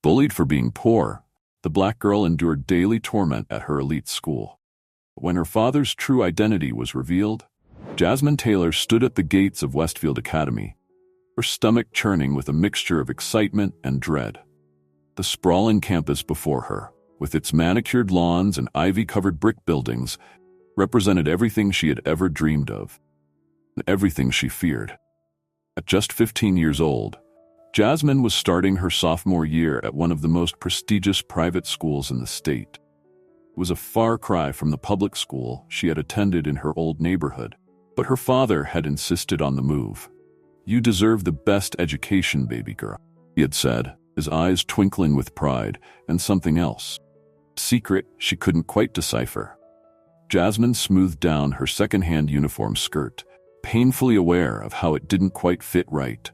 Bullied for being poor, the black girl endured daily torment at her elite school. When her father's true identity was revealed, Jasmine Taylor stood at the gates of Westfield Academy, her stomach churning with a mixture of excitement and dread. The sprawling campus before her, with its manicured lawns and ivy-covered brick buildings, represented everything she had ever dreamed of, and everything she feared. At just 15 years old, Jasmine was starting her sophomore year at one of the most prestigious private schools in the state. It was a far cry from the public school she had attended in her old neighborhood, but her father had insisted on the move. "You deserve the best education, baby girl," he had said, his eyes twinkling with pride and something else. A secret she couldn't quite decipher. Jasmine smoothed down her second-hand uniform skirt, painfully aware of how it didn't quite fit right.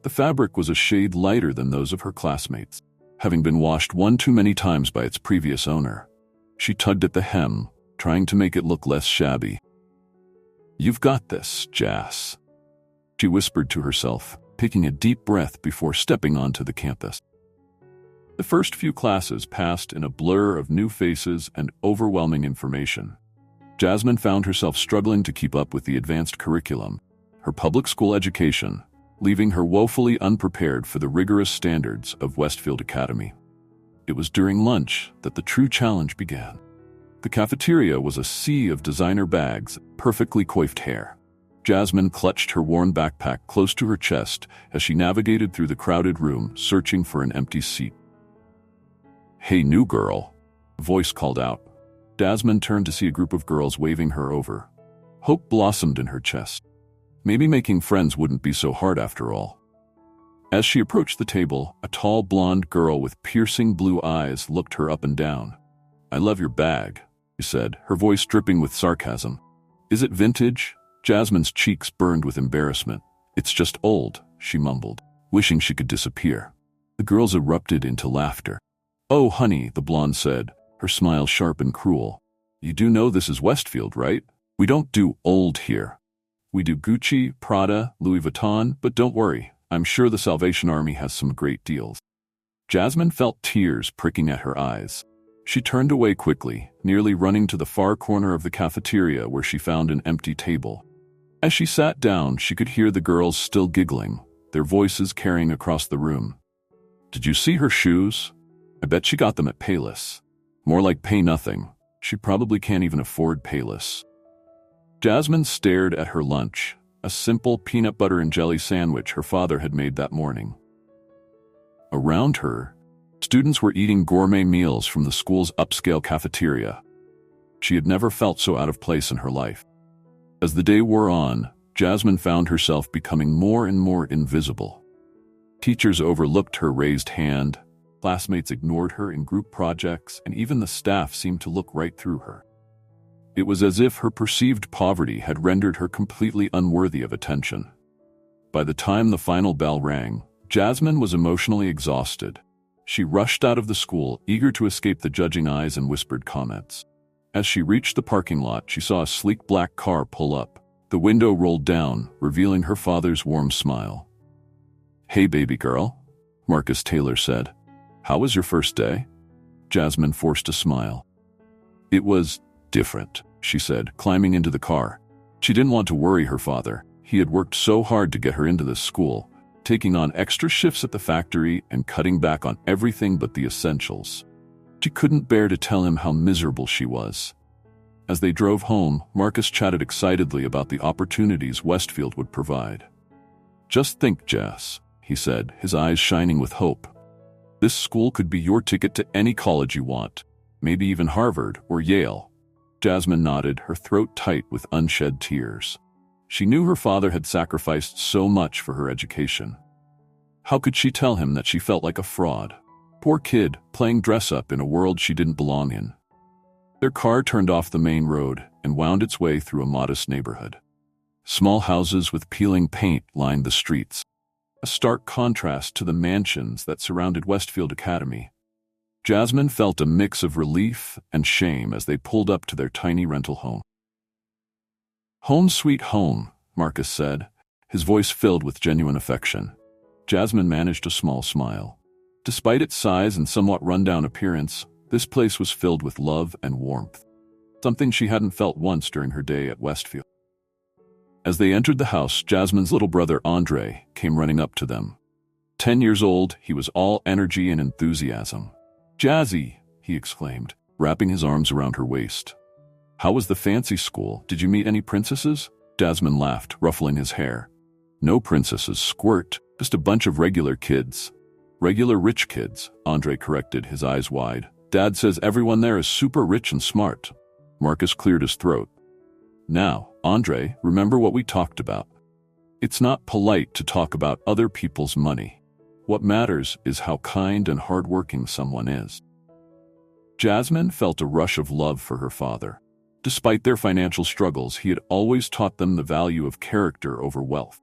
The fabric was a shade lighter than those of her classmates, having been washed one too many times by its previous owner. She tugged at the hem, trying to make it look less shabby. "You've got this, Jas," she whispered to herself, taking a deep breath before stepping onto the campus. The first few classes passed in a blur of new faces and overwhelming information. Jasmine found herself struggling to keep up with the advanced curriculum, her public school education, leaving her woefully unprepared for the rigorous standards of Westfield Academy. It was during lunch that the true challenge began. The cafeteria was a sea of designer bags, perfectly coiffed hair. Jasmine clutched her worn backpack close to her chest as she navigated through the crowded room, searching for an empty seat. "Hey, new girl," a voice called out. Jasmine turned to see a group of girls waving her over. Hope blossomed in her chest. Maybe making friends wouldn't be so hard after all. As she approached the table, a tall blonde girl with piercing blue eyes looked her up and down. "I love your bag," she said, her voice dripping with sarcasm. "Is it vintage?" Jasmine's cheeks burned with embarrassment. "It's just old," she mumbled, wishing she could disappear. The girls erupted into laughter. "Oh, honey," the blonde said, her smile sharp and cruel. "You do know this is Westfield, right? We don't do old here. We do Gucci, Prada, Louis Vuitton, but don't worry, I'm sure the Salvation Army has some great deals." Jasmine felt tears pricking at her eyes. She turned away quickly, nearly running to the far corner of the cafeteria where she found an empty table. As she sat down, she could hear the girls still giggling, their voices carrying across the room. "Did you see her shoes? I bet she got them at Payless. More like Pay Nothing. She probably can't even afford Payless." Jasmine stared at her lunch, a simple peanut butter and jelly sandwich her father had made that morning. Around her, students were eating gourmet meals from the school's upscale cafeteria. She had never felt so out of place in her life. As the day wore on, Jasmine found herself becoming more and more invisible. Teachers overlooked her raised hand, classmates ignored her in group projects, and even the staff seemed to look right through her. It was as if her perceived poverty had rendered her completely unworthy of attention. By the time the final bell rang, Jasmine was emotionally exhausted. She rushed out of the school, eager to escape the judging eyes and whispered comments. As she reached the parking lot, she saw a sleek black car pull up. The window rolled down, revealing her father's warm smile. "Hey, baby girl," Marcus Taylor said. "How was your first day?" Jasmine forced a smile. "It was different," she said, climbing into the car. She didn't want to worry her father. He had worked so hard to get her into this school, taking on extra shifts at the factory and cutting back on everything but the essentials. She couldn't bear to tell him how miserable she was. As they drove home, Marcus chatted excitedly about the opportunities Westfield would provide. "Just think, Jas," he said, his eyes shining with hope. "This school could be your ticket to any college you want, maybe even Harvard or Yale." Jasmine nodded, her throat tight with unshed tears. She knew her father had sacrificed so much for her education. How could she tell him that she felt like a fraud? Poor kid, playing dress-up in a world she didn't belong in. Their car turned off the main road and wound its way through a modest neighborhood. Small houses with peeling paint lined the streets, a stark contrast to the mansions that surrounded Westfield Academy. Jasmine felt a mix of relief and shame as they pulled up to their tiny rental home. "Home sweet home," Marcus said, his voice filled with genuine affection. Jasmine managed a small smile. Despite its size and somewhat rundown appearance, this place was filled with love and warmth, something she hadn't felt once during her day at Westfield. As they entered the house, Jasmine's little brother Andre came running up to them. 10 years old, he was all energy and enthusiasm. "Jazzy!" he exclaimed, wrapping his arms around her waist. "How was the fancy school? Did you meet any princesses?" Jasmine laughed, ruffling his hair. "No princesses, squirt, just a bunch of regular kids." "Regular rich kids," Andre corrected, his eyes wide. "Dad says everyone there is super rich and smart." Marcus cleared his throat. "Now, Andre, remember what we talked about. It's not polite to talk about other people's money. What matters is how kind and hardworking someone is." Jasmine felt a rush of love for her father. Despite their financial struggles, he had always taught them the value of character over wealth.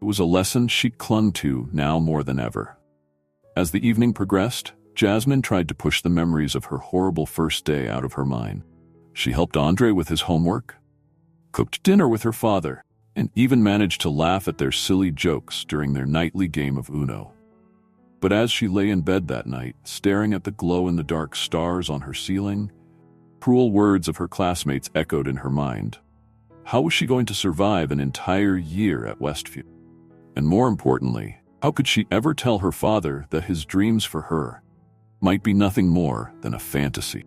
It was a lesson she clung to now more than ever. As the evening progressed, Jasmine tried to push the memories of her horrible first day out of her mind. She helped Andre with his homework, cooked dinner with her father, and even managed to laugh at their silly jokes during their nightly game of Uno. But as she lay in bed that night, staring at the glow-in-the-dark stars on her ceiling, cruel words of her classmates echoed in her mind. How was she going to survive an entire year at Westfield? And more importantly, how could she ever tell her father that his dreams for her might be nothing more than a fantasy?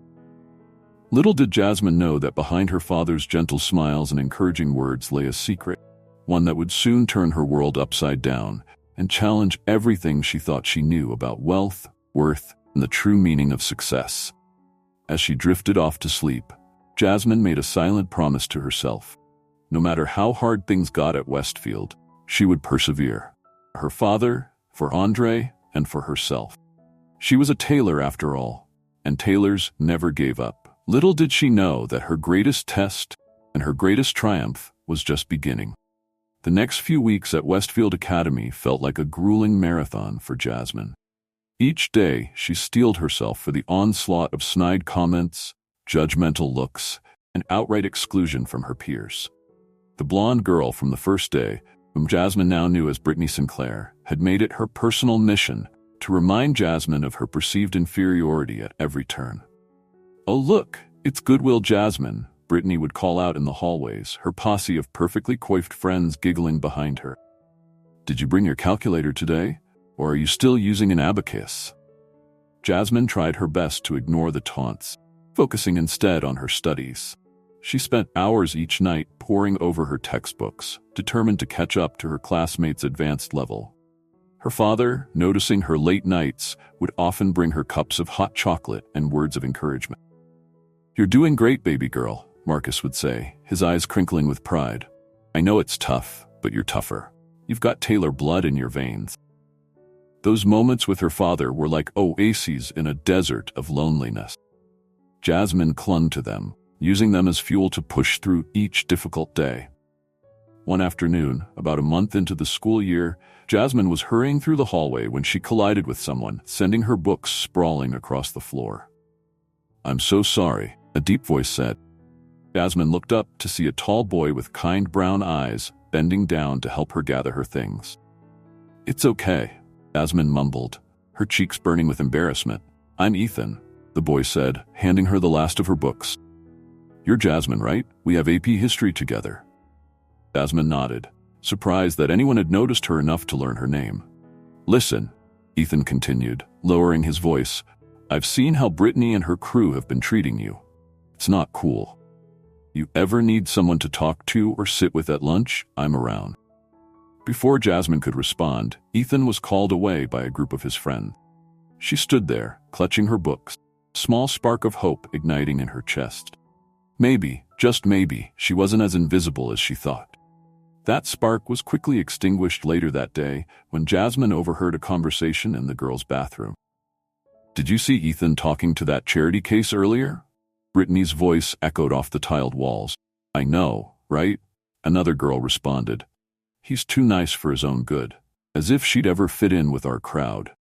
Little did Jasmine know that behind her father's gentle smiles and encouraging words lay a secret, one that would soon turn her world upside down and challenge everything she thought she knew about wealth, worth, and the true meaning of success. As she drifted off to sleep, Jasmine made a silent promise to herself. No matter how hard things got at Westfield, she would persevere. For her father, for Andre, and for herself. She was a tailor after all, and tailors never gave up. Little did she know that her greatest test and her greatest triumph was just beginning. The next few weeks at Westfield Academy felt like a grueling marathon for Jasmine. Each day, she steeled herself for the onslaught of snide comments, judgmental looks, and outright exclusion from her peers. The blonde girl from the first day, whom Jasmine now knew as Brittany Sinclair, had made it her personal mission to remind Jasmine of her perceived inferiority at every turn. "Oh look, it's Goodwill Jasmine," Brittany would call out in the hallways, her posse of perfectly coiffed friends giggling behind her. "Did you bring your calculator today? Or are you still using an abacus?" Jasmine tried her best to ignore the taunts, focusing instead on her studies. She spent hours each night poring over her textbooks, determined to catch up to her classmates' advanced level. Her father, noticing her late nights, would often bring her cups of hot chocolate and words of encouragement. "You're doing great, baby girl," Marcus would say, his eyes crinkling with pride. "I know it's tough, but you're tougher. You've got Taylor blood in your veins." Those moments with her father were like oases in a desert of loneliness. Jasmine clung to them, using them as fuel to push through each difficult day. One afternoon, about a month into the school year, Jasmine was hurrying through the hallway when she collided with someone, sending her books sprawling across the floor. "I'm so sorry," a deep voice said. Jasmine looked up to see a tall boy with kind brown eyes bending down to help her gather her things. "It's okay," Jasmine mumbled, her cheeks burning with embarrassment. "I'm Ethan," the boy said, handing her the last of her books. "You're Jasmine, right? We have AP history together." Jasmine nodded, surprised that anyone had noticed her enough to learn her name. "Listen," Ethan continued, lowering his voice, "I've seen how Brittany and her crew have been treating you. It's not cool. You ever need someone to talk to or sit with at lunch, I'm around." Before Jasmine could respond, Ethan was called away by a group of his friends. She stood there, clutching her books, a small spark of hope igniting in her chest. Maybe, just maybe, she wasn't as invisible as she thought. That spark was quickly extinguished later that day when Jasmine overheard a conversation in the girls' bathroom. "Did you see Ethan talking to that charity case earlier?" Brittany's voice echoed off the tiled walls. "I know, right?" Another girl responded. "He's too nice for his own good," as if she'd ever fit in with our crowd.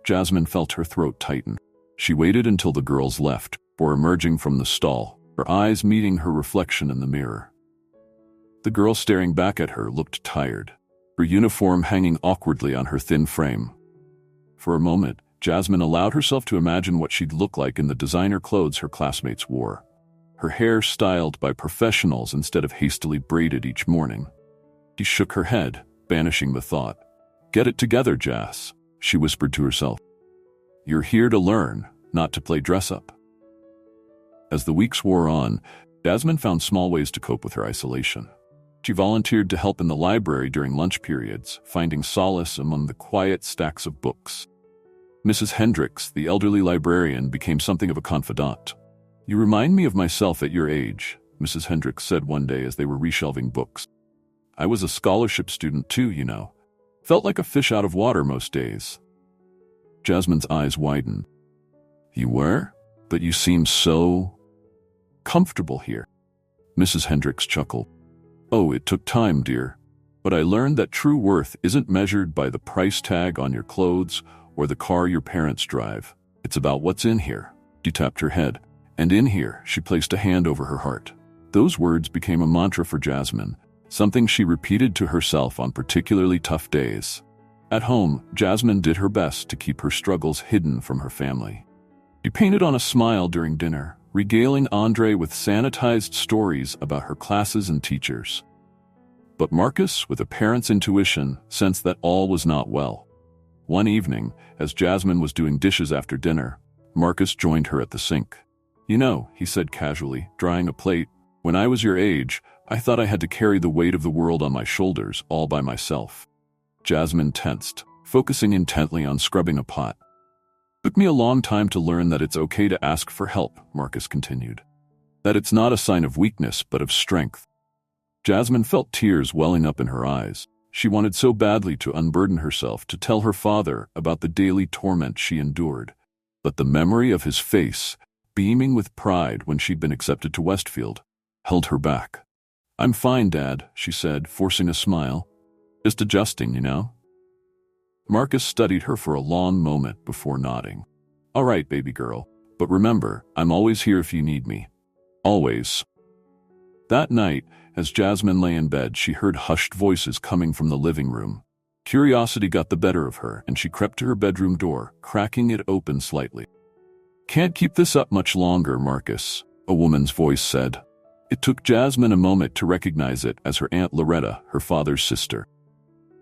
Jasmine felt her throat tighten. She waited until the girls left before emerging from the stall, her eyes meeting her reflection in the mirror. The girl staring back at her looked tired, her uniform hanging awkwardly on her thin frame. For a moment, Jasmine allowed herself to imagine what she'd look like in the designer clothes her classmates wore. Her hair styled by professionals instead of hastily braided each morning. She shook her head, banishing the thought. "Get it together, Jas," she whispered to herself. "You're here to learn, not to play dress-up." As the weeks wore on, Jasmine found small ways to cope with her isolation. She volunteered to help in the library during lunch periods, finding solace among the quiet stacks of books. Mrs. Hendricks, the elderly librarian, became something of a confidant. "You remind me of myself at your age," Mrs. Hendricks said one day as they were reshelving books. "I was a scholarship student too, you know. Felt like a fish out of water most days." Jasmine's eyes widened. "You were? But you seem so comfortable here." Mrs. Hendricks chuckled. "Oh, it took time, dear. But I learned that true worth isn't measured by the price tag on your clothes or the car your parents drive. It's about what's in here." She tapped her head, and in here, she placed a hand over her heart. Those words became a mantra for Jasmine, something she repeated to herself on particularly tough days. At home, Jasmine did her best to keep her struggles hidden from her family. She painted on a smile during dinner, regaling Andre with sanitized stories about her classes and teachers. But Marcus, with a parent's intuition, sensed that all was not well. One evening, as Jasmine was doing dishes after dinner, Marcus joined her at the sink. "You know," he said casually, drying a plate, "when I was your age, I thought I had to carry the weight of the world on my shoulders all by myself." Jasmine tensed, focusing intently on scrubbing a pot. "Took me a long time to learn that it's okay to ask for help," Marcus continued. "That it's not a sign of weakness, but of strength." Jasmine felt tears welling up in her eyes. She wanted so badly to unburden herself, to tell her father about the daily torment she endured. But the memory of his face, beaming with pride when she'd been accepted to Westfield, held her back. "I'm fine, Dad," she said, forcing a smile. "Just adjusting, you know." Marcus studied her for a long moment before nodding. "All right, baby girl, but remember, I'm always here if you need me. Always." That night, as Jasmine lay in bed, she heard hushed voices coming from the living room. Curiosity got the better of her, and she crept to her bedroom door, cracking it open slightly. "Can't keep this up much longer, Marcus," a woman's voice said. It took Jasmine a moment to recognize it as her Aunt Loretta, her father's sister.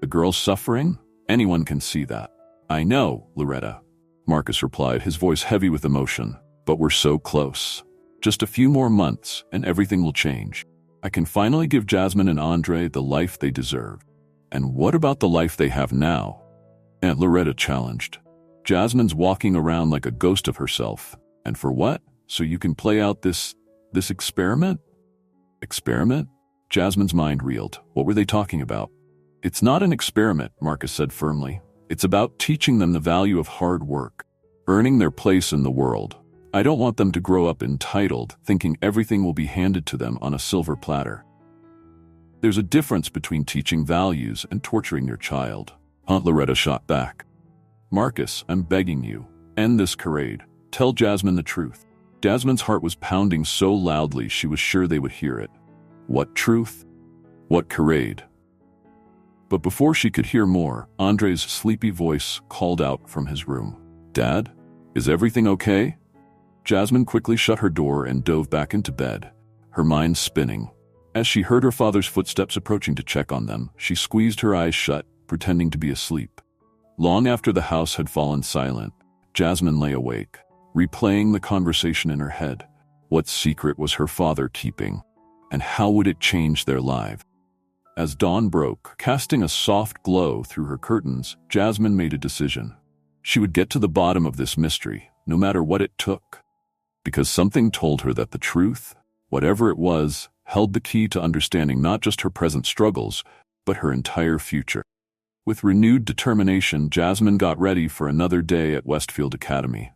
"The girl's suffering? Anyone can see that." "I know, Loretta," Marcus replied, his voice heavy with emotion. "But we're so close. Just a few more months, and everything will change. I can finally give Jasmine and Andre the life they deserve." "And what about the life they have now?" Aunt Loretta challenged. "Jasmine's walking around like a ghost of herself. And for what? So you can play out this experiment?" "Experiment?" Jasmine's mind reeled. What were they talking about? "It's not an experiment," Marcus said firmly. "It's about teaching them the value of hard work, earning their place in the world. I don't want them to grow up entitled, thinking everything will be handed to them on a silver platter. There's a difference between teaching values and torturing your child." Aunt Loretta shot back. "Marcus, I'm begging you, end this charade. Tell Jasmine the truth." Jasmine's heart was pounding so loudly she was sure they would hear it. What truth? What charade? But before she could hear more, Andre's sleepy voice called out from his room. "Dad, is everything okay?" Jasmine quickly shut her door and dove back into bed, her mind spinning. As she heard her father's footsteps approaching to check on them, she squeezed her eyes shut, pretending to be asleep. Long after the house had fallen silent, Jasmine lay awake, replaying the conversation in her head. What secret was her father keeping? And how would it change their lives? As dawn broke, casting a soft glow through her curtains, Jasmine made a decision. She would get to the bottom of this mystery, no matter what it took. Because something told her that the truth, whatever it was, held the key to understanding not just her present struggles, but her entire future. With renewed determination, Jasmine got ready for another day at Westfield Academy.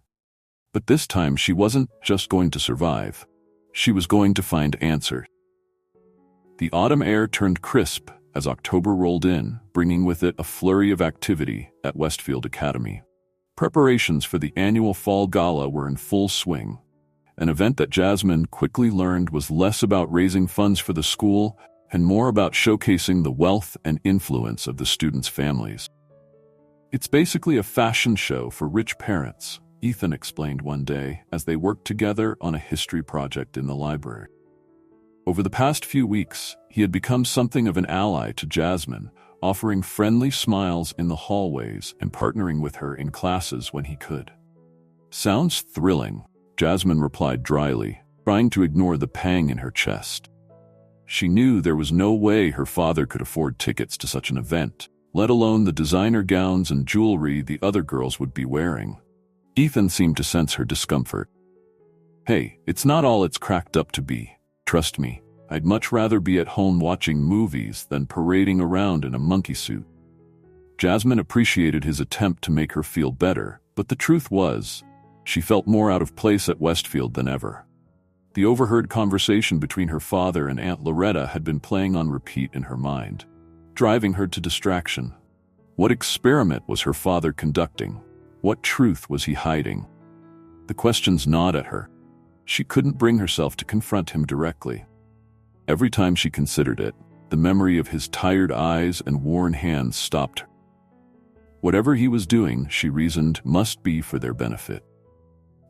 But this time she wasn't just going to survive. She was going to find answers. The autumn air turned crisp as October rolled in, bringing with it a flurry of activity at Westfield Academy. Preparations for the annual Fall Gala were in full swing, an event that Jasmine quickly learned was less about raising funds for the school and more about showcasing the wealth and influence of the students' families. It's basically a fashion show for rich parents, Ethan explained one day as they worked together on a history project in the library. Over the past few weeks, he had become something of an ally to Jasmine, offering friendly smiles in the hallways and partnering with her in classes when he could. Sounds thrilling, Jasmine replied dryly, trying to ignore the pang in her chest. She knew there was no way her father could afford tickets to such an event, let alone the designer gowns and jewelry the other girls would be wearing. Ethan seemed to sense her discomfort. Hey, it's not all it's cracked up to be. Trust me, I'd much rather be at home watching movies than parading around in a monkey suit. Jasmine appreciated his attempt to make her feel better, but the truth was, she felt more out of place at Westfield than ever. The overheard conversation between her father and Aunt Loretta had been playing on repeat in her mind, driving her to distraction. What experiment was her father conducting? What truth was he hiding? The questions gnawed at her. She couldn't bring herself to confront him directly. Every time she considered it, the memory of his tired eyes and worn hands stopped her. Whatever he was doing, she reasoned, must be for their benefit.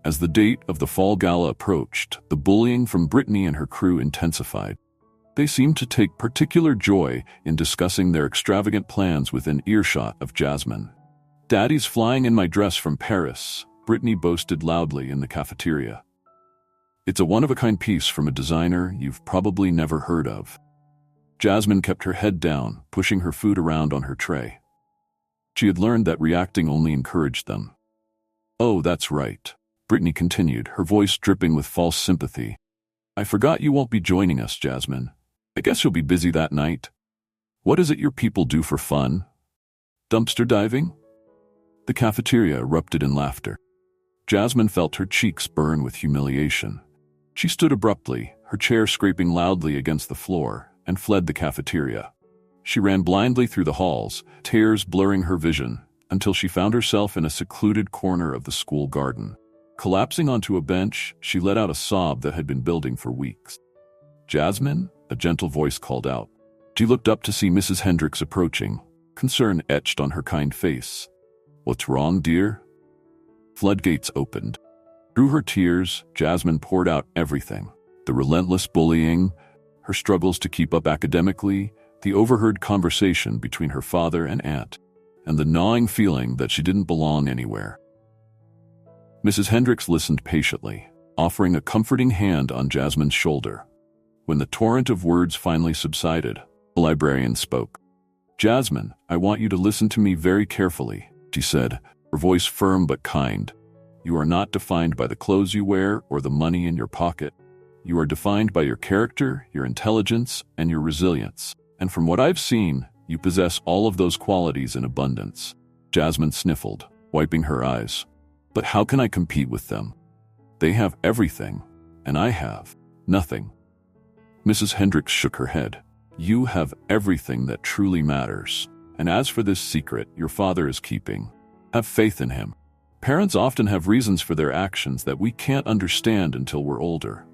As the date of the fall gala approached, the bullying from Brittany and her crew intensified. They seemed to take particular joy in discussing their extravagant plans within earshot of Jasmine. "Daddy's flying in my dress from Paris," Brittany boasted loudly in the cafeteria. "It's a one-of-a-kind piece from a designer you've probably never heard of." Jasmine kept her head down, pushing her food around on her tray. She had learned that reacting only encouraged them. "Oh, that's right," Brittany continued, her voice dripping with false sympathy. "I forgot you won't be joining us, Jasmine. I guess you'll be busy that night. What is it your people do for fun? Dumpster diving?" The cafeteria erupted in laughter. Jasmine felt her cheeks burn with humiliation. She stood abruptly, her chair scraping loudly against the floor, and fled the cafeteria. She ran blindly through the halls, tears blurring her vision, until she found herself in a secluded corner of the school garden. Collapsing onto a bench, she let out a sob that had been building for weeks. "Jasmine?" a gentle voice called out. She looked up to see Mrs. Hendricks approaching, concern etched on her kind face. "What's wrong, dear?" Floodgates opened. Through her tears, Jasmine poured out everything. The relentless bullying, her struggles to keep up academically, the overheard conversation between her father and aunt, and the gnawing feeling that she didn't belong anywhere. Mrs. Hendricks listened patiently, offering a comforting hand on Jasmine's shoulder. When the torrent of words finally subsided, the librarian spoke. "Jasmine, I want you to listen to me very carefully," she said, her voice firm but kind. "You are not defined by the clothes you wear or the money in your pocket. You are defined by your character, your intelligence, and your resilience. And from what I've seen, you possess all of those qualities in abundance." Jasmine sniffled, wiping her eyes. "But how can I compete with them? They have everything, and I have nothing." Mrs. Hendricks shook her head. "You have everything that truly matters. And as for this secret your father is keeping, have faith in him. Parents often have reasons for their actions that we can't understand until we're older."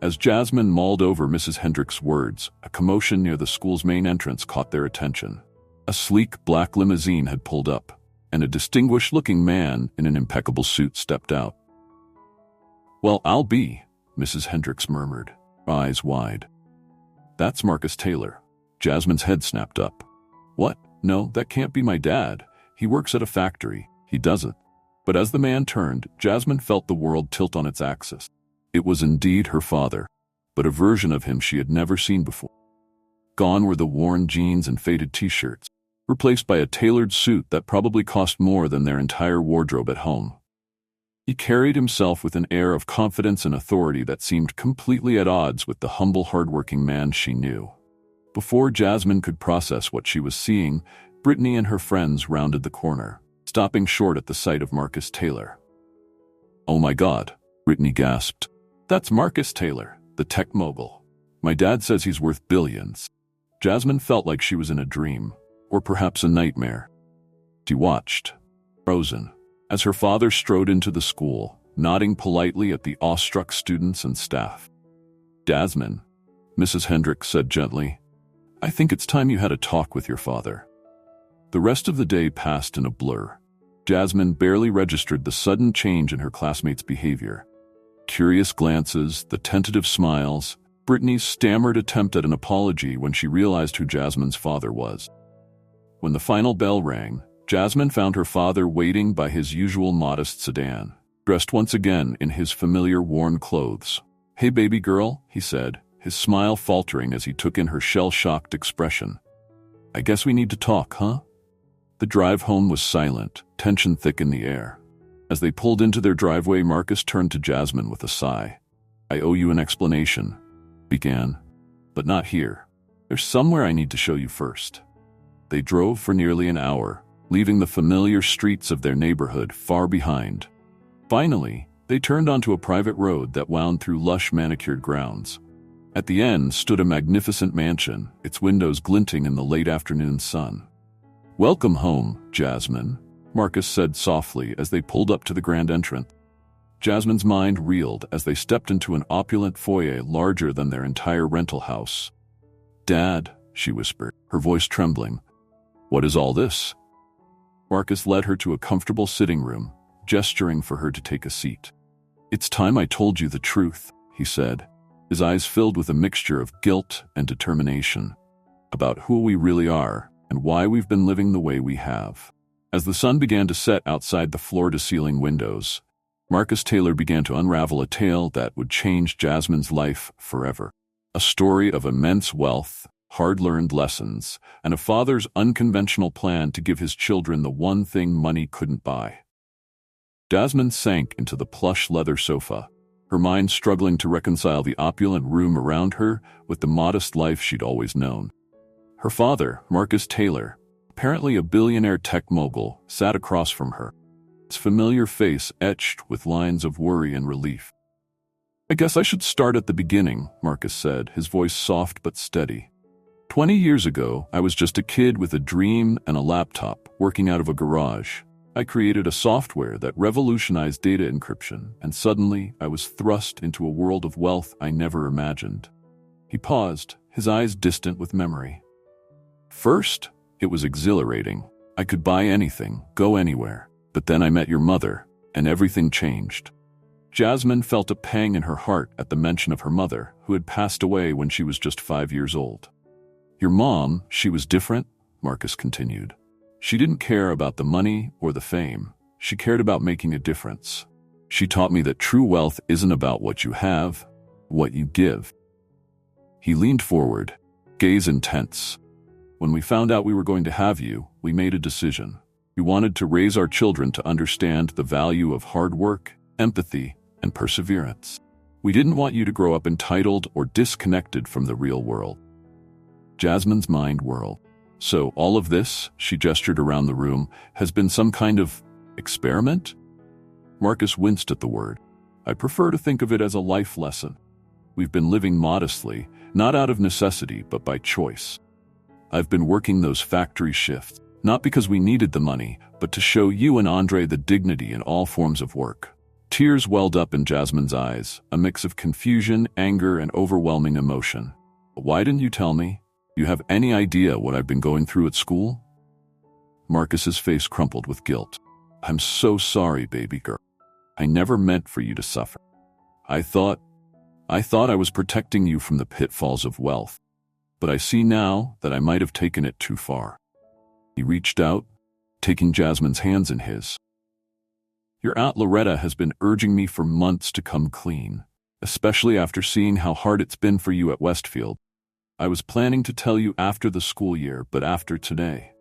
As Jasmine mulled over Mrs. Hendricks' words, a commotion near the school's main entrance caught their attention. A sleek black limousine had pulled up, and a distinguished-looking man in an impeccable suit stepped out. "Well, I'll be," Mrs. Hendricks murmured, eyes wide. "That's Marcus Taylor." Jasmine's head snapped up. "What? No, that can't be my dad. He works at a factory. He doesn't." But as the man turned, Jasmine felt the world tilt on its axis. It was indeed her father, but a version of him she had never seen before. Gone were the worn jeans and faded t-shirts, replaced by a tailored suit that probably cost more than their entire wardrobe at home. He carried himself with an air of confidence and authority that seemed completely at odds with the humble, hardworking man she knew. Before Jasmine could process what she was seeing, Brittany and her friends rounded the corner, stopping short at the sight of Marcus Taylor. "Oh my God," Brittany gasped. "That's Marcus Taylor, the tech mogul. My dad says he's worth billions." Jasmine felt like she was in a dream, or perhaps a nightmare. She watched, frozen, as her father strode into the school, nodding politely at the awestruck students and staff. "Jasmine," Mrs. Hendricks said gently, "I think it's time you had a talk with your father." The rest of the day passed in a blur. Jasmine barely registered the sudden change in her classmates' behavior. Curious glances, the tentative smiles, Brittany's stammered attempt at an apology when she realized who Jasmine's father was. When the final bell rang, Jasmine found her father waiting by his usual modest sedan, dressed once again in his familiar worn clothes. "Hey, baby girl," he said, his smile faltering as he took in her shell-shocked expression. "I guess we need to talk, huh?" The drive home was silent, tension thick in the air. As they pulled into their driveway, Marcus turned to Jasmine with a sigh. "I owe you an explanation," began. "But not here. There's somewhere I need to show you first." They drove for nearly an hour, leaving the familiar streets of their neighborhood far behind. Finally, they turned onto a private road that wound through lush manicured grounds. At the end stood a magnificent mansion, its windows glinting in the late afternoon sun. "Welcome home, Jasmine," Marcus said softly as they pulled up to the grand entrance. Jasmine's mind reeled as they stepped into an opulent foyer larger than their entire rental house. "Dad," she whispered, her voice trembling. "What is all this?" Marcus led her to a comfortable sitting room, gesturing for her to take a seat. "It's time I told you the truth," he said, his eyes filled with a mixture of guilt and determination, "about who we really are and why we've been living the way we have." As the sun began to set outside the floor-to-ceiling windows, Marcus Taylor began to unravel a tale that would change Jasmine's life forever. A story of immense wealth, hard-learned lessons, and a father's unconventional plan to give his children the one thing money couldn't buy. Jasmine sank into the plush leather sofa, her mind struggling to reconcile the opulent room around her with the modest life she'd always known. Her father, Marcus Taylor, apparently a billionaire tech mogul, sat across from her, his familiar face etched with lines of worry and relief. "I guess I should start at the beginning," Marcus said, his voice soft but steady. 20 years ago, I was just a kid with a dream and a laptop, working out of a garage. I created a software that revolutionized data encryption, and suddenly I was thrust into a world of wealth I never imagined." He paused, his eyes distant with memory. "First, it was exhilarating. I could buy anything, go anywhere. But then I met your mother, and everything changed." Jasmine felt a pang in her heart at the mention of her mother, who had passed away when she was just 5 years old. "Your mom, she was different," Marcus continued. "She didn't care about the money or the fame. She cared about making a difference. She taught me that true wealth isn't about what you have, what you give." He leaned forward, gaze intense. "When we found out we were going to have you, we made a decision. We wanted to raise our children to understand the value of hard work, empathy, and perseverance. We didn't want you to grow up entitled or disconnected from the real world." Jasmine's mind whirled. "So all of this," she gestured around the room, "has been some kind of experiment?" Marcus winced at the word. "I prefer to think of it as a life lesson. We've been living modestly, not out of necessity, but by choice. I've been working those factory shifts, not because we needed the money, but to show you and Andre the dignity in all forms of work." Tears welled up in Jasmine's eyes, a mix of confusion, anger, and overwhelming emotion. "Why didn't you tell me? You have any idea what I've been going through at school?" Marcus's face crumpled with guilt. "I'm so sorry, baby girl. I never meant for you to suffer. I thought I was protecting you from the pitfalls of wealth. But I see now that I might have taken it too far." He reached out, taking Jasmine's hands in his. "Your Aunt Loretta has been urging me for months to come clean, especially after seeing how hard it's been for you at Westfield. I was planning to tell you after the school year, but after today."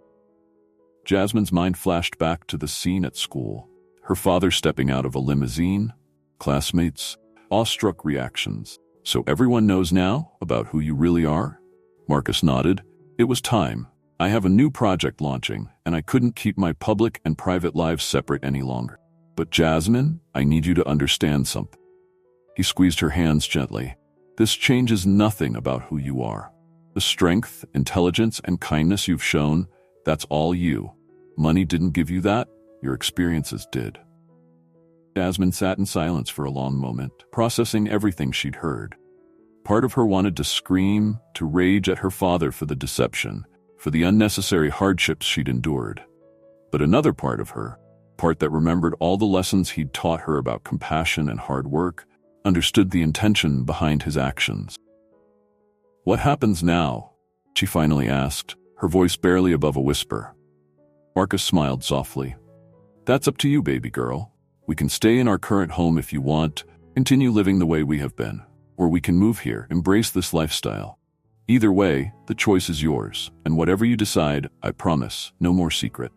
Jasmine's mind flashed back to the scene at school, her father stepping out of a limousine, classmates, awestruck reactions. "So everyone knows now about who you really are?" Marcus nodded. "It was time. I have a new project launching, and I couldn't keep my public and private lives separate any longer. But Jasmine, I need you to understand something." He squeezed her hands gently. "This changes nothing about who you are. The strength, intelligence, and kindness you've shown, that's all you. Money didn't give you that, your experiences did." Jasmine sat in silence for a long moment, processing everything she'd heard. Part of her wanted to scream, to rage at her father for the deception, for the unnecessary hardships she'd endured. But another part of her, part that remembered all the lessons he'd taught her about compassion and hard work, understood the intention behind his actions. "What happens now?" she finally asked, her voice barely above a whisper. Marcus smiled softly. "That's up to you, baby girl. We can stay in our current home if you want, continue living the way we have been, or we can move here, embrace this lifestyle. Either way, the choice is yours, and whatever you decide, I promise, no more secret."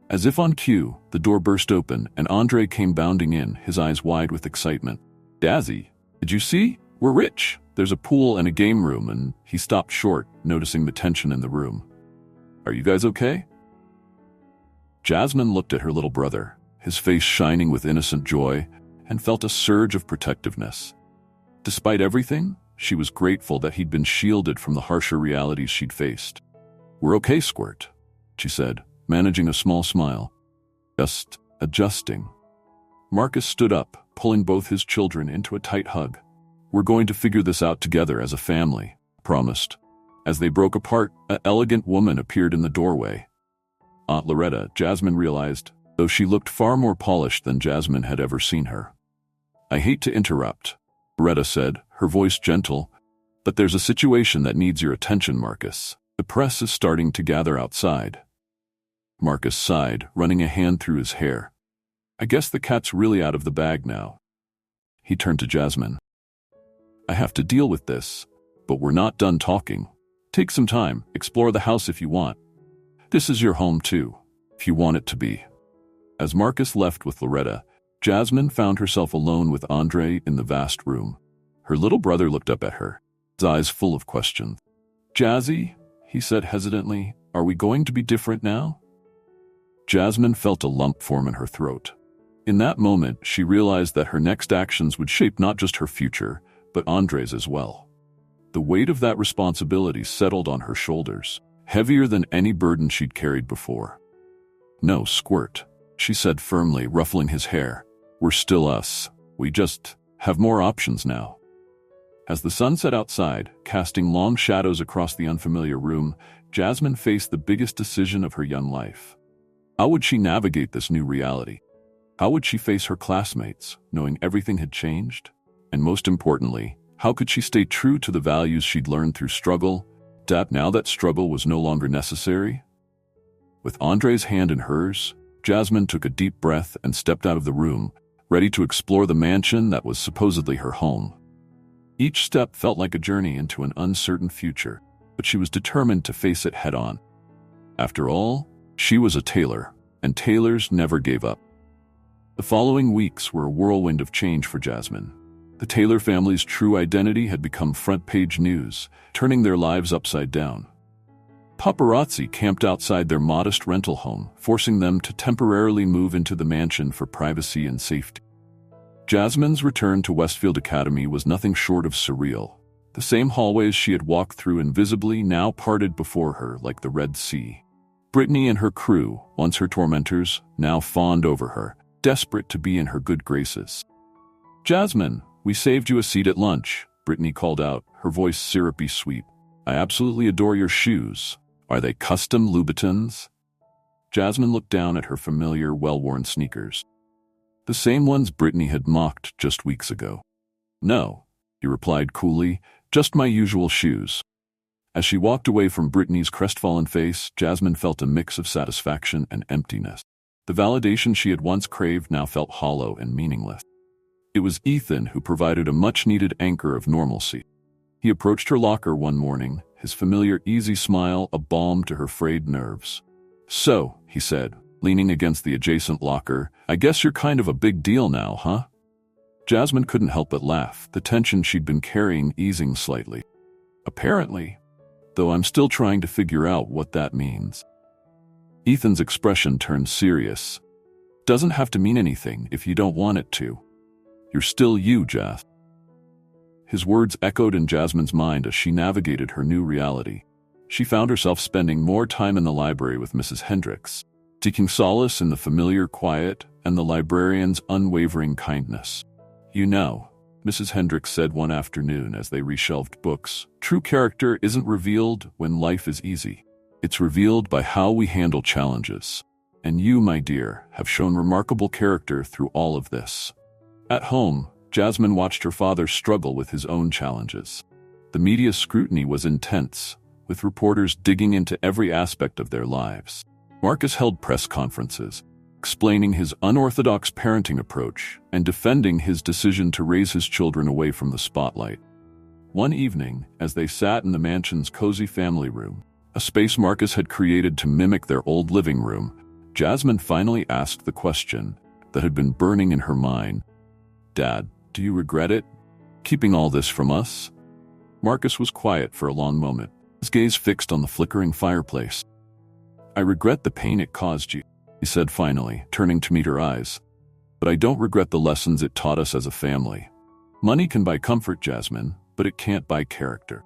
As if on cue, the door burst open and Andre came bounding in, his eyes wide with excitement. "Dazzy, did you see? We're rich. There's a pool and a game room," and he stopped short, noticing the tension in the room. "Are you guys okay?" Jasmine looked at her little brother, his face shining with innocent joy, and felt a surge of protectiveness. Despite everything, she was grateful that he'd been shielded from the harsher realities she'd faced. "We're okay, Squirt," she said, managing a small smile. "Just adjusting." Marcus stood up, pulling both his children into a tight hug. "We're going to figure this out together as a family," promised. As they broke apart, an elegant woman appeared in the doorway. Aunt Loretta, Jasmine realized, though she looked far more polished than Jasmine had ever seen her. "I hate to interrupt," Loretta said, her voice gentle, "but there's a situation that needs your attention, Marcus. The press is starting to gather outside." Marcus sighed, running a hand through his hair. "I guess the cat's really out of the bag now." He turned to Jasmine. "I have to deal with this, but we're not done talking. Take some time, explore the house if you want. This is your home too, if you want it to be." As Marcus left with Loretta, Jasmine found herself alone with Andre in the vast room. Her little brother looked up at her, his eyes full of questions. "Jazzy," he said hesitantly, "are we going to be different now?" Jasmine felt a lump form in her throat. In that moment, she realized that her next actions would shape not just her future, but Andre's as well. The weight of that responsibility settled on her shoulders, heavier than any burden she'd carried before. "No, Squirt," she said firmly, ruffling his hair. "We're still us. We just have more options now." As the sun set outside, casting long shadows across the unfamiliar room, Jasmine faced the biggest decision of her young life. How would she navigate this new reality? How would she face her classmates, knowing everything had changed? And most importantly, how could she stay true to the values she'd learned through struggle, now that struggle was no longer necessary? With Andre's hand in hers, Jasmine took a deep breath and stepped out of the room, ready to explore the mansion that was supposedly her home. Each step felt like a journey into an uncertain future, but she was determined to face it head-on. After all, she was a tailor, and tailors never gave up. The following weeks were a whirlwind of change for Jasmine. The Taylor family's true identity had become front-page news, turning their lives upside down. Paparazzi camped outside their modest rental home, forcing them to temporarily move into the mansion for privacy and safety. Jasmine's return to Westfield Academy was nothing short of surreal. The same hallways she had walked through invisibly now parted before her like the Red Sea. Brittany and her crew, once her tormentors, now fawned over her, desperate to be in her good graces. "Jasmine, we saved you a seat at lunch," Brittany called out, her voice syrupy sweet. "I absolutely adore your shoes. Are they custom Louboutins?" Jasmine looked down at her familiar, well-worn sneakers. The same ones Brittany had mocked just weeks ago. "No," he replied coolly, "just my usual shoes." As she walked away from Brittany's crestfallen face, Jasmine felt a mix of satisfaction and emptiness. The validation she had once craved now felt hollow and meaningless. It was Ethan who provided a much-needed anchor of normalcy. He approached her locker one morning, his familiar easy smile a balm to her frayed nerves. "So," he said, leaning against the adjacent locker, "I guess you're kind of a big deal now, huh?" Jasmine couldn't help but laugh, the tension she'd been carrying easing slightly. "Apparently, though I'm still trying to figure out what that means." Ethan's expression turned serious. "Doesn't have to mean anything if you don't want it to. You're still you, Jas." His words echoed in Jasmine's mind as she navigated her new reality. She found herself spending more time in the library with Mrs. Hendricks, seeking solace in the familiar quiet and the librarian's unwavering kindness. "You know," Mrs. Hendricks said one afternoon as they reshelved books, "true character isn't revealed when life is easy. It's revealed by how we handle challenges. And you, my dear, have shown remarkable character through all of this. At home, Jasmine watched her father struggle with his own challenges. The media scrutiny was intense, with reporters digging into every aspect of their lives. Marcus held press conferences, explaining his unorthodox parenting approach and defending his decision to raise his children away from the spotlight. One evening, as they sat in the mansion's cozy family room, a space Marcus had created to mimic their old living room, Jasmine finally asked the question that had been burning in her mind. "Dad, do you regret it? Keeping all this from us?" Marcus was quiet for a long moment, his gaze fixed on the flickering fireplace. "I regret the pain it caused you," he said finally, turning to meet her eyes. "But I don't regret the lessons it taught us as a family. Money can buy comfort, Jasmine, but it can't buy character."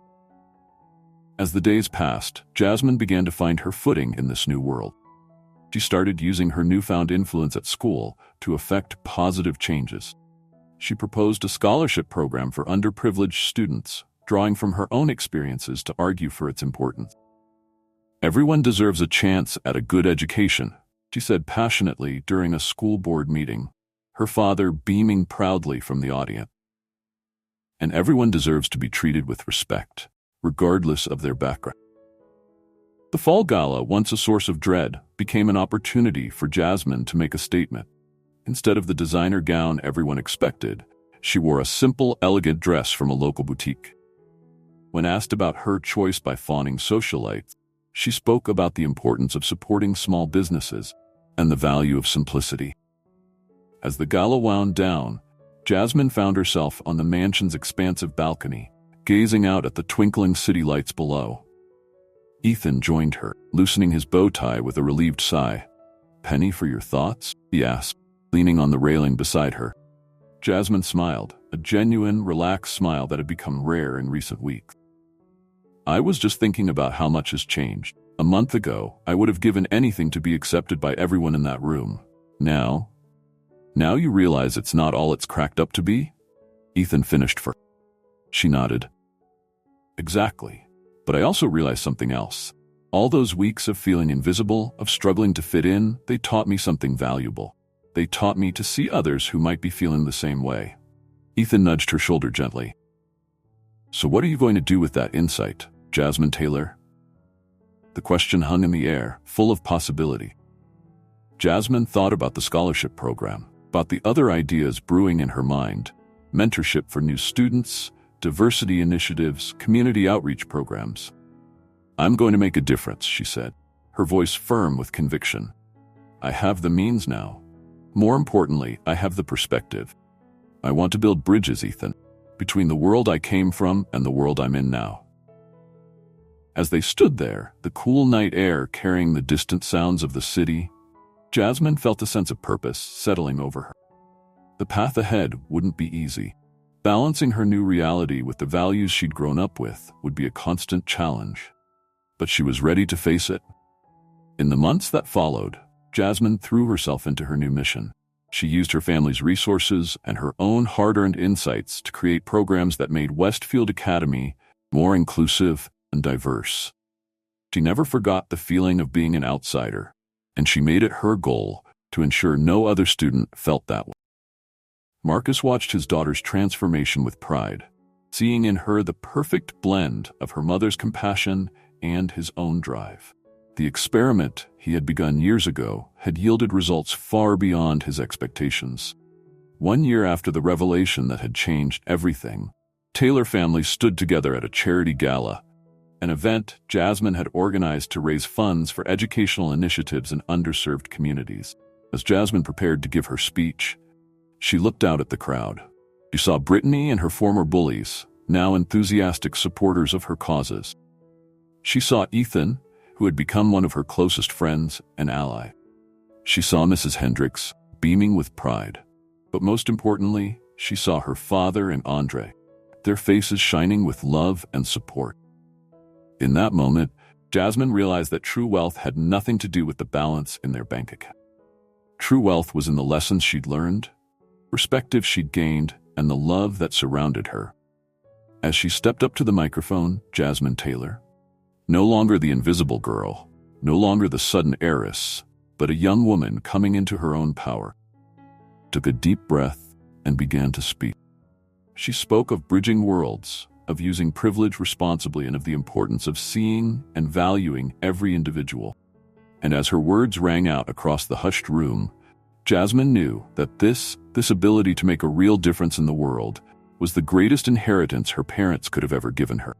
As the days passed, Jasmine began to find her footing in this new world. She started using her newfound influence at school to effect positive changes. She proposed a scholarship program for underprivileged students, drawing from her own experiences to argue for its importance. "Everyone deserves a chance at a good education," she said passionately during a school board meeting, her father beaming proudly from the audience. "And everyone deserves to be treated with respect, regardless of their background." The fall gala, once a source of dread, became an opportunity for Jasmine to make a statement. Instead of the designer gown everyone expected, she wore a simple, elegant dress from a local boutique. When asked about her choice by fawning socialites, she spoke about the importance of supporting small businesses and the value of simplicity. As the gala wound down, Jasmine found herself on the mansion's expansive balcony, gazing out at the twinkling city lights below. Ethan joined her, loosening his bow tie with a relieved sigh. "Penny, for your thoughts?" he asked, leaning on the railing beside her. Jasmine smiled, a genuine, relaxed smile that had become rare in recent weeks. "I was just thinking about how much has changed. A month ago, I would have given anything to be accepted by everyone in that room. Now you realize it's not all it's cracked up to be?" Ethan finished for her. She nodded. "Exactly. But I also realized something else. All those weeks of feeling invisible, of struggling to fit in, they taught me something valuable. They taught me to see others who might be feeling the same way." Ethan nudged her shoulder gently. "So what are you going to do with that insight, Jasmine Taylor?" The question hung in the air, full of possibility. Jasmine thought about the scholarship program, about the other ideas brewing in her mind: mentorship for new students, diversity initiatives, community outreach programs. "I'm going to make a difference," she said, her voice firm with conviction. "I have the means now. More importantly, I have the perspective. I want to build bridges, Ethan, between the world I came from and the world I'm in now." As they stood there, the cool night air carrying the distant sounds of the city, Jasmine felt a sense of purpose settling over her. The path ahead wouldn't be easy. Balancing her new reality with the values she'd grown up with would be a constant challenge. But she was ready to face it. In the months that followed, Jasmine threw herself into her new mission. She used her family's resources and her own hard-earned insights to create programs that made Westfield Academy more inclusive and diverse. She never forgot the feeling of being an outsider, and she made it her goal to ensure no other student felt that way. Marcus watched his daughter's transformation with pride, seeing in her the perfect blend of her mother's compassion and his own drive. The experiment he had begun years ago had yielded results far beyond his expectations. 1 year after the revelation that had changed everything, Taylor families stood together at a charity gala, an event Jasmine had organized to raise funds for educational initiatives in underserved communities. As Jasmine prepared to give her speech, she looked out at the crowd. She saw Brittany and her former bullies, now enthusiastic supporters of her causes. She saw Ethan, who had become one of her closest friends and ally. She saw Mrs. Hendricks, beaming with pride. But most importantly, she saw her father and Andre, their faces shining with love and support. In that moment, Jasmine realized that true wealth had nothing to do with the balance in their bank account. True wealth was in the lessons she'd learned, perspective she'd gained, and the love that surrounded her. As she stepped up to the microphone, "Jasmine Taylor, No longer the invisible girl, no longer the sudden heiress, but a young woman coming into her own power. Took a deep breath and began to speak. She spoke of bridging worlds, of using privilege responsibly, and of the importance of seeing and valuing every individual. And as her words rang out across the hushed room, Jasmine knew that this ability to make a real difference in the world was the greatest inheritance her parents could have ever given her.